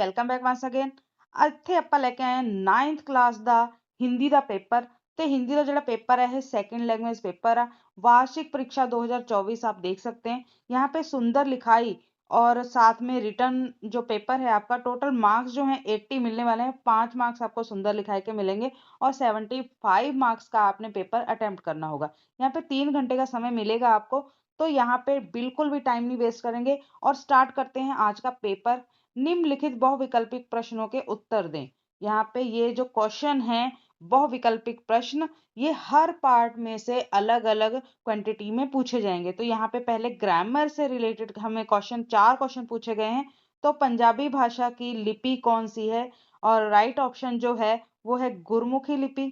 Welcome back once again. ਇੱਥੇ ਆਪਾਂ ਲੈ ਕੇ ਆਏ ਹਾਂ 9th क्लास ਦਾ ਹਿੰਦੀ ਦਾ ਪੇਪਰ ਤੇ ਹਿੰਦੀ ਦਾ ਜਿਹੜਾ पेपर है सेकंड लैंग्वेज पेपर है। वार्षिक परीक्षा 2024 आप देख सकते हैं। यहाँ पे सुंदर लिखाई और साथ में रिटर्न जो पेपर है आपका टोटल मार्क्स जो है 80 मिलने वाले हैं। 5 मार्क्स आपको सुंदर लिखाई के मिलेंगे और 75 मार्क्स का आपने पेपर अटेम्प्ट करना होगा। यहाँ पे 3 घंटे का समय मिलेगा आपको, तो यहाँ पे बिल्कुल भी टाइम नहीं वेस्ट करेंगे और स्टार्ट करते हैं आज का पेपर। निम्नलिखित बहुविकल्पिक प्रश्नों के उत्तर दें। यहाँ पे ये जो क्वेश्चन है बहुविकल्पिक प्रश्न, ये हर पार्ट में से अलग अलग क्वांटिटी में पूछे जाएंगे। तो यहाँ पे पहले ग्रामर से रिलेटेड हमें चार क्वेश्चन पूछे गए हैं। तो पंजाबी भाषा की लिपि कौन सी है, और राइट ऑप्शन जो है वो है गुरमुखी लिपि।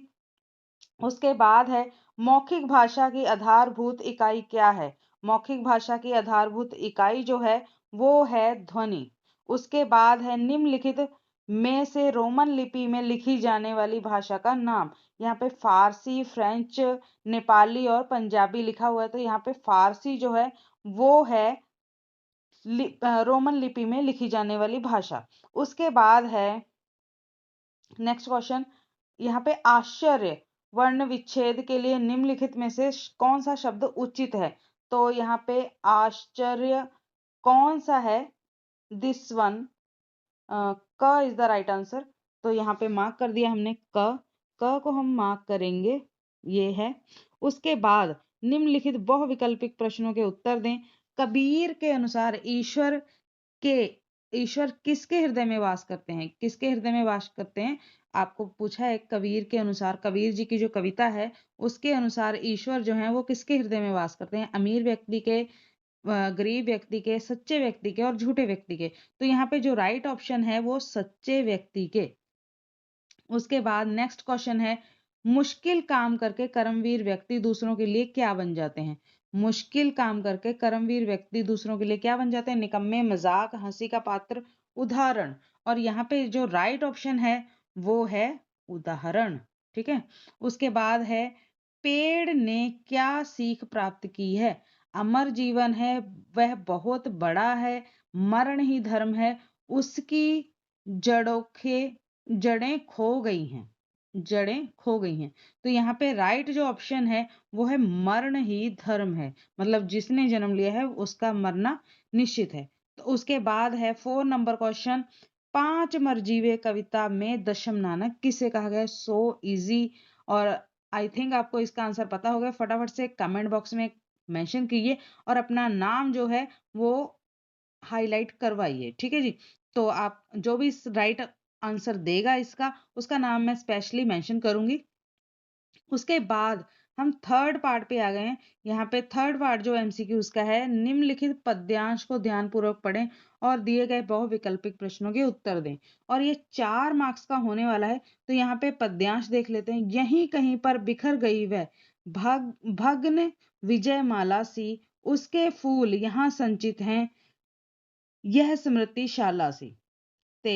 उसके बाद है मौखिक भाषा की आधारभूत इकाई क्या है। मौखिक भाषा की आधारभूत इकाई जो है वो है ध्वनि। उसके बाद है निम्नलिखित में से रोमन लिपि में लिखी जाने वाली भाषा का नाम। यहाँ पे फारसी, फ्रेंच, नेपाली और पंजाबी लिखा हुआ है। तो यहाँ पे फारसी जो है वो है रोमन लिपि में लिखी जाने वाली भाषा। उसके बाद है नेक्स्ट क्वेश्चन, यहाँ पे आश्चर्य वर्ण विच्छेद के लिए निम्नलिखित में से कौन सा शब्द उचित है। तो यहाँ पे आश्चर्य कौन सा है, दिस वन, क इज द राइट आंसर। तो यहाँ पे मार्क कर दिया हमने क को हम मार्क करेंगे, ये है। उसके बाद निम्नलिखित बहुविकल्पिक प्रश्नों के उत्तर दें। कबीर के अनुसार ईश्वर किसके हृदय में वास करते हैं। किसके हृदय में वास करते हैं आपको पूछा है। कबीर के अनुसार, कबीर जी की जो कविता है उसके अनुसार ईश्वर जो है वो किसके हृदय में वास करते हैं। अमीर व्यक्ति के, गरीब व्यक्ति के, सच्चे व्यक्ति के और झूठे व्यक्ति के। तो यहाँ पे जो राइट ऑप्शन है वो सच्चे व्यक्ति के। उसके बाद नेक्स्ट क्वेश्चन है, मुश्किल काम करके कर्मवीर व्यक्ति दूसरों के लिए क्या बन जाते हैं। मुश्किल काम करके कर्मवीर व्यक्ति दूसरों के लिए क्या बन जाते हैं। निकम्मे, मजाक, हंसी का पात्र, उदाहरण। और यहाँ पे जो राइट ऑप्शन है वो है उदाहरण। ठीक है। उसके बाद है पेड़ ने क्या सीख प्राप्त की है। अमर जीवन है, वह बहुत बड़ा है, मरण ही धर्म है, उसकी जड़ें खो गई हैं। जड़ें खो गई हैं। तो यहाँ पे राइट जो ऑप्शन है वो है मरण ही धर्म है, मतलब जिसने जन्म लिया है उसका मरना निश्चित है। तो उसके बाद है 4 नंबर क्वेश्चन, 5 मरजीवे कविता में दशम नानक किसे कहा गया। सो इजी, और आई थिंक आपको इसका आंसर पता होगा। फटाफट से कमेंट बॉक्स में मेंशन कीजिए और अपना नाम जो है वो हाईलाइट करवाइए। ठीक है जी। तो आप जो भी राइट आंसर देगा इसका, उसका नाम मैं स्पेशली मेंशन करूंगी। उसके बाद हम थर्ड पार्ट पे आ गए हैं। यहाँ पे थर्ड पार्ट जो एमसीक्यूज का है, निम्नलिखित पद्यांश को ध्यानपूर्वक पढ़ें और दिए गए बहुविकल्पिक प्रश्नों के उत्तर दें। और ये 4 मार्क्स का होने वाला है। तो यहाँ पे पद्यांश देख लेते हैं। यहीं कहीं पर बिखर गई वह भग्न विजय माला सी, उसके फूल यहाँ संचित हैं, यह स्मृतिशाला सी। ते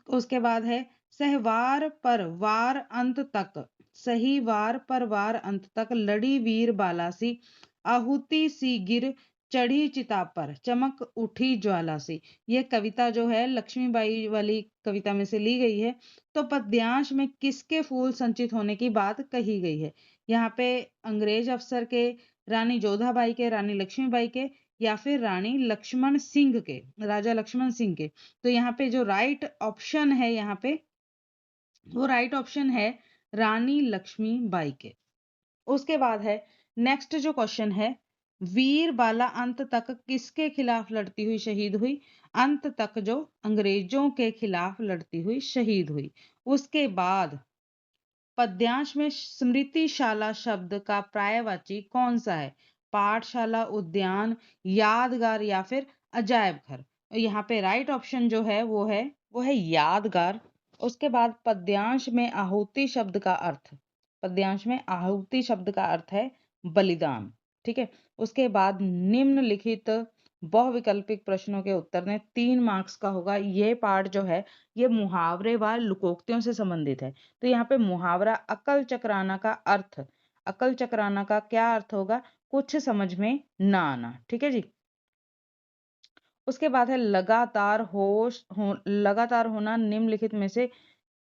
उसके बाद है सहवार पर वार अंत तक, सही वार पर वार अंत तक लड़ी वीर बाला सी, आहुति सी गिर चढ़ी चिता पर, चमक उठी ज्वाला सी। ये कविता जो है लक्ष्मीबाई वाली कविता में से ली गई है। तो पद्यांश में किसके फूल संचित होने की बात कही गई है। यहाँ पे अंग्रेज अफसर के, रानी जोधाबाई के, रानी लक्ष्मीबाई के, या फिर रानी लक्ष्मण सिंह के, राजा लक्ष्मण सिंह के। तो यहाँ पे जो राइट ऑप्शन है, यहाँ पे वो राइट ऑप्शन है रानी लक्ष्मीबाई के। उसके बाद है नेक्स्ट जो क्वेश्चन है, वीर बाला अंत तक किसके खिलाफ लड़ती हुई शहीद हुई। अंत तक जो अंग्रेजों के खिलाफ लड़ती हुई शहीद हुई। उसके बाद पद्यांश में स्मृतिशाला शब्द का पर्यायवाची कौन सा है। पाठशाला, उद्यान, यादगार या फिर अजायब घर। यहाँ पे राइट ऑप्शन जो है वो है यादगार। उसके बाद पद्यांश में आहुति शब्द का अर्थ, पद्यांश में आहुति शब्द का अर्थ है बलिदान। ठीक है। उसके बाद निम्नलिखित बहुविकल्पिक प्रश्नों के उत्तर दें। 3 मार्क्स का होगा। ये पार्ट जो है ये मुहावरे व लोकोक्तियों से संबंधित है। तो यहाँ पे मुहावरा अकल चकराना का अर्थ, अकल चकराना का क्या अर्थ होगा, कुछ समझ में ना आना। ठीक है जी। उसके बाद है लगातार लगातार होना निम्नलिखित में से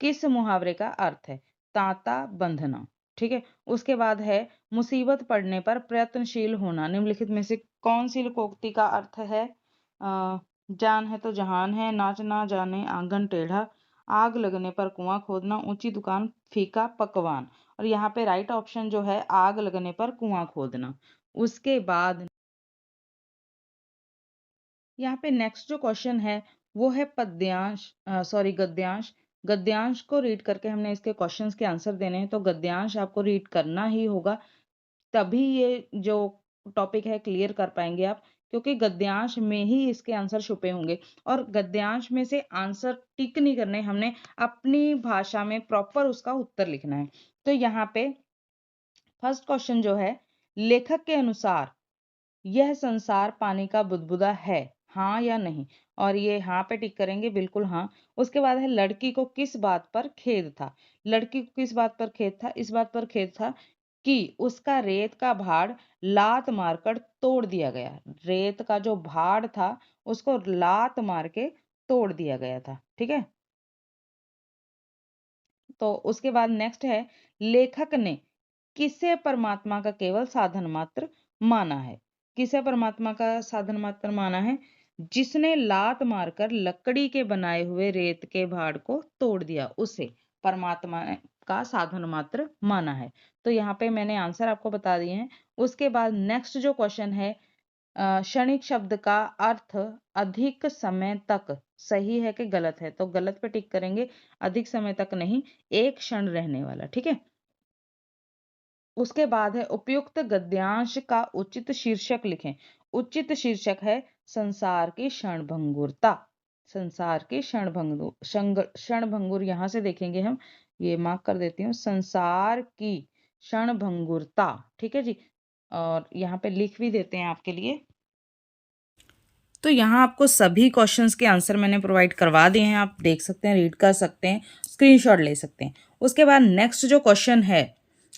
किस मुहावरे का अर्थ है? तांता बंधना। ठीक है। उसके बाद है मुसीबत पड़ने पर प्रयत्नशील होना निम्नलिखित में से कौन सी लोकोक्ति का अर्थ है? जान है तो जहान है, नाच ना जाने आंगन टेढ़ा, आग लगने पर कुआं खोदना, ऊंची दुकान फीका पकवान। और यहाँ पे राइट ऑप्शन जो है आग लगने पर कुआं खोदना। उसके बाद यहाँ पे नेक्स्ट जो क्वेश्चन है वो है गद्यांश। गद्यांश को रीड करके हमने इसके क्वेश्चंस के आंसर देने हैं, तो गद्यांश आपको रीड करना ही होगा, तभी ये जो टॉपिक है क्लियर कर पाएंगे आप, क्योंकि गद्यांश में ही इसके आंसर छुपे होंगे। और गद्यांश में से आंसर टिक नहीं करने, हमने अपनी भाषा में प्रॉपर उसका उत्तर लिखना है। तो यहाँ पे फर्स्ट क्वेश्चन जो है, लेखक के अनुसार यह संसार पानी का बुदबुदा है, हाँ या नहीं? और ये हाँ पे टिक करेंगे, बिल्कुल हाँ। उसके बाद है लड़की को किस बात पर खेद था? लड़की को किस बात पर खेद था? इस बात पर खेद था कि उसका रेत का भाड़ लात मारकर तोड़ दिया गया। रेत का जो भाड़ था उसको लात मार के तोड़ दिया गया था। ठीक है। तो उसके बाद नेक्स्ट है, लेखक ने किसे परमात्मा का केवल साधन मात्र माना है? किसे परमात्मा का साधन मात्र माना है? जिसने लात मारकर लकड़ी के बनाए हुए रेत के भाड़ को तोड़ दिया, उसे परमात्मा का साधन मात्र माना है। तो यहाँ पे मैंने आंसर आपको बता दिए हैं। उसके बाद नेक्स्ट जो क्वेश्चन है, क्षणिक शब्द का अर्थ अधिक समय तक सही है कि गलत है? तो गलत पे टिक करेंगे, अधिक समय तक नहीं, एक क्षण रहने वाला। ठीक है। उसके बाद है उपयुक्त गद्यांश का उचित शीर्षक लिखें। उचित शीर्षक है संसार की क्षणभंगुरता। संसार की क्षणभंगुर यहां से देखेंगे हम, ये मार्क कर देती हूँ, संसार की क्षणभंगुरता। ठीक है जी। और यहाँ पे लिख भी देते हैं आपके लिए। तो यहाँ आपको सभी क्वेश्चंस के आंसर मैंने प्रोवाइड करवा दिए हैं, आप देख सकते हैं, रीड कर सकते हैं, स्क्रीनशॉट ले सकते हैं। उसके बाद नेक्स्ट जो क्वेश्चन है,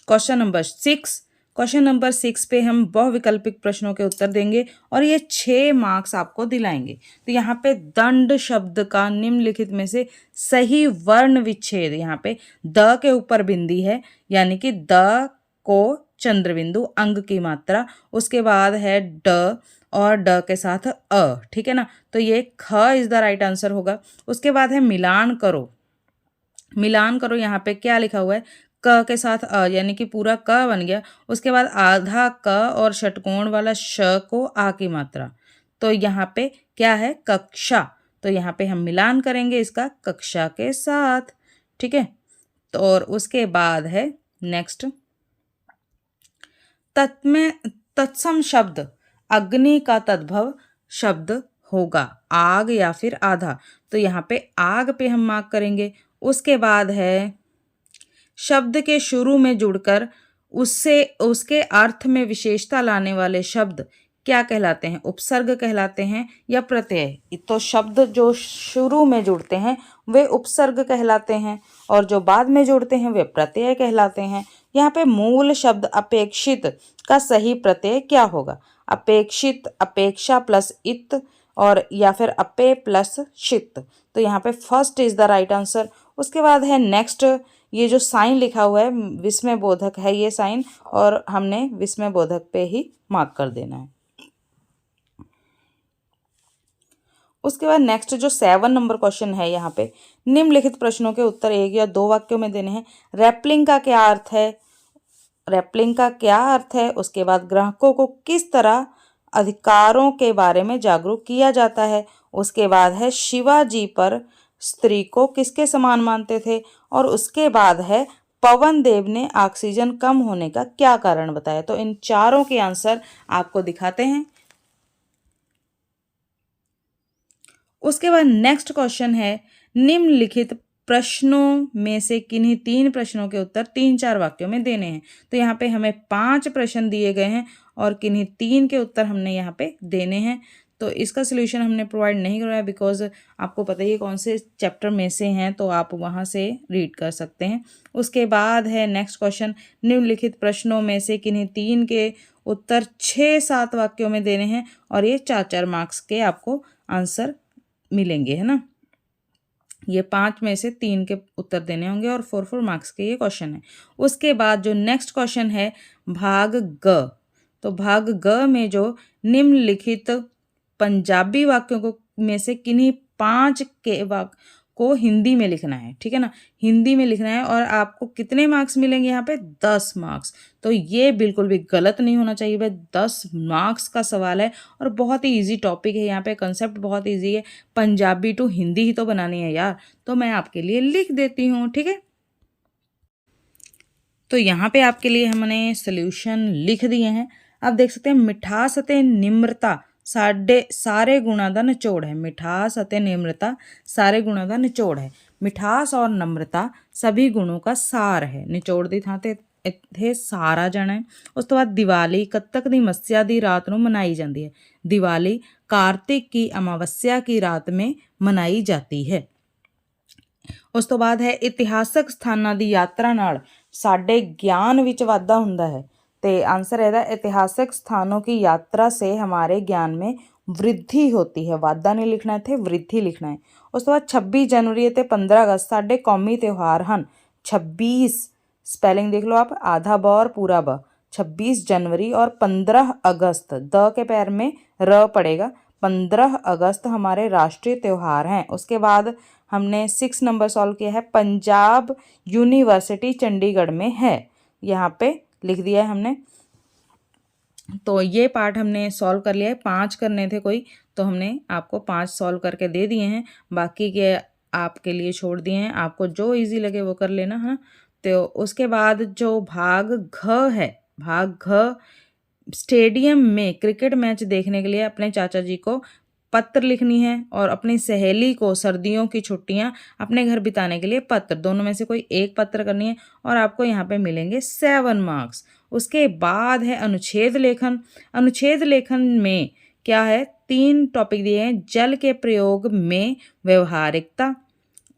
क्वेश्चन नंबर 6। क्वेश्चन नंबर 6 पे हम बहुविकल्पिक प्रश्नों के उत्तर देंगे और ये 6 मार्क्स आपको दिलाएंगे। तो यहाँ पे दंड शब्द का निम्नलिखित में से सही वर्ण विच्छेद, यहाँ पे द के ऊपर बिंदी है, यानी कि द को चंद्रबिंदु, अंग की मात्रा, उसके बाद है ड और ड के साथ अ। ठीक है ना। तो ये ख इज द राइट आंसर होगा। उसके बाद है मिलान करो। मिलान करो, यहाँ पे क्या लिखा हुआ है? क के साथ अ, यानी कि पूरा क बन गया। उसके बाद आधा क और षटकोण वाला श को आ की मात्रा। तो यहाँ पे क्या है? कक्षा। तो यहाँ पे हम मिलान करेंगे इसका कक्षा के साथ। ठीक है। तो और उसके बाद है नेक्स्ट, तत्में तत्सम शब्द अग्नि का तद्भव शब्द होगा, आग या फिर आधा। तो यहाँ पे आग पे हम मार्क करेंगे। उसके बाद है शब्द के शुरू में जुड़कर उससे उसके अर्थ में विशेषता लाने वाले शब्द क्या कहलाते हैं? उपसर्ग कहलाते हैं या प्रत्यय? तो शब्द जो शुरू में जुड़ते हैं वे उपसर्ग कहलाते हैं और जो बाद में जुड़ते हैं वे प्रत्यय कहलाते हैं। यहाँ पे मूल शब्द अपेक्षित का सही प्रत्यय क्या होगा? अपेक्षित, अपेक्षा प्लस इत, और या फिर अपे प्लस शित। तो यहाँ पे first is the right answer. उसके बाद है नेक्स्ट, ये जो साइन लिखा हुआ है विस्मय बोधक है ये साइन, और हमने विस्मय बोधक पे ही मार्क कर देना है। उसके बाद नेक्स्ट जो 7 नंबर क्वेश्चन है, यहाँ पे निम्नलिखित प्रश्नों के उत्तर एक या दो वाक्यों में देने हैं। रैपलिंग का क्या अर्थ है? रैपलिंग का क्या अर्थ है? उसके बाद ग्राहकों को किस तरह अधिकारों के बारे में जागरूक किया जाता है? उसके बाद है शिवाजी पर स्त्री को किसके समान मानते थे? और उसके बाद है पवन देव ने ऑक्सीजन कम होने का क्या कारण बताया? तो इन चारों के आंसर आपको दिखाते हैं। उसके बाद नेक्स्ट क्वेश्चन है, निम्नलिखित प्रश्नों में से किन्हीं 3 प्रश्नों के उत्तर 3-4 वाक्यों में देने हैं। तो यहाँ पे हमें 5 प्रश्न दिए गए हैं और किन्हीं 3 के उत्तर हमने यहाँ पे देने हैं। तो इसका सोल्यूशन हमने प्रोवाइड नहीं कराया बिकॉज आपको पता ही है कौन से चैप्टर में से हैं, तो आप वहाँ से रीड कर सकते हैं। उसके बाद है नेक्स्ट क्वेश्चन, निम्नलिखित प्रश्नों में से किन्हीं 3 के उत्तर 6-7 वाक्यों में देने हैं और ये 4-4 मार्क्स के आपको आंसर मिलेंगे, है ना। ये 5 में से 3 के उत्तर देने होंगे और 4-4 मार्क्स के ये क्वेश्चन है। उसके बाद जो नेक्स्ट क्वेश्चन है भाग ग, तो भाग ग में जो निम्नलिखित पंजाबी वाक्यों को में से किन्हीं 5 के वाक्य को हिंदी में लिखना है, ठीक है ना। हिंदी में लिखना है और आपको कितने मार्क्स मिलेंगे यहाँ पे 10 मार्क्स। तो ये बिल्कुल भी गलत नहीं होना चाहिए भाई, 10 मार्क्स का सवाल है और बहुत ही इजी टॉपिक है। यहाँ पे कंसेप्ट बहुत इजी है, पंजाबी टू हिंदी ही तो बनानी है यार, तो मैं आपके लिए लिख देती हूँ, ठीक है। तो यहाँ पे आपके लिए हमने सोल्यूशन लिख दिए हैं। आप देख सकते हैं मिठास ਅਤੇ ਨਿਮਰਤਾ सारे गुणों का निचोड़ है। मिठास ਅਤੇ निम्रता सारे गुणों का निचोड़ है। मिठास और नम्रता सभी गुणों का सार है। निचोड़ की थां ते इत्थे सारा जाना है। उस तो बाद दिवाली कत्तक दी मस्या की रात को मनाई जाती है। दिवाली कार्तिक की अमावस्या की रात में मनाई जाती है। उस तो बाद है इतिहासक स्थानां की यात्रा नाल साडे ज्ञान विच वाधा हुंदा है। तो आंसर है ऐतिहासिक स्थानों की यात्रा से हमारे ज्ञान में वृद्धि होती है। वाधा नहीं लिखना थे, वृद्धि लिखना है। उस तो बाद 26 जनवरी ते 15 अगस्त साडे कौमी त्यौहार हैं। 26 स्पैलिंग देख लो आप, आधा ब और पूरा ब। 26 जनवरी और 15 अगस्त द के पैर में र पड़ेगा। 15 अगस्त हमारे राष्ट्रीय त्यौहार हैं। उसके बाद हमने 6 नंबर सॉल्व किया है, पंजाब यूनिवर्सिटी चंडीगढ़ में है। यहाँ पे लिख दिया है हमने। तो ये पार्ट हमने सॉल्व कर लिया है। 5 करने थे कोई, तो हमने आपको 5 सॉल्व करके दे दिए हैं। बाकी के आपके लिए छोड़ दिए हैं, आपको जो इजी लगे वो कर लेना है। तो उसके बाद जो भाग घ है, भाग घ स्टेडियम में क्रिकेट मैच देखने के लिए अपने चाचा जी को पत्र लिखनी है और अपनी सहेली को सर्दियों की छुट्टियां अपने घर बिताने के लिए पत्र, दोनों में से कोई एक पत्र करनी है और आपको यहाँ पे मिलेंगे 7 मार्क्स। उसके बाद है अनुच्छेद लेखन। अनुच्छेद लेखन में क्या है, 3 टॉपिक दिए हैं। जल के प्रयोग में व्यवहारिकता,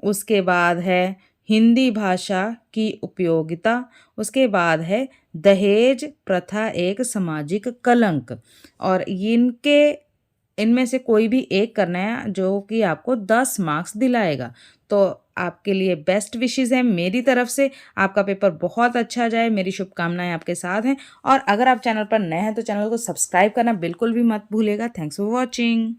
उसके बाद है हिंदी भाषा की उपयोगिता, उसके बाद है दहेज प्रथा एक सामाजिक कलंक। और इनमें से कोई भी एक करना है जो कि आपको 10 मार्क्स दिलाएगा। तो आपके लिए बेस्ट विशेस है मेरी तरफ से। आपका पेपर बहुत अच्छा जाए, मेरी शुभकामनाएं आपके साथ हैं। और अगर आप चैनल पर नए हैं तो चैनल को सब्सक्राइब करना बिल्कुल भी मत भूलिएगा। Thanks for watching.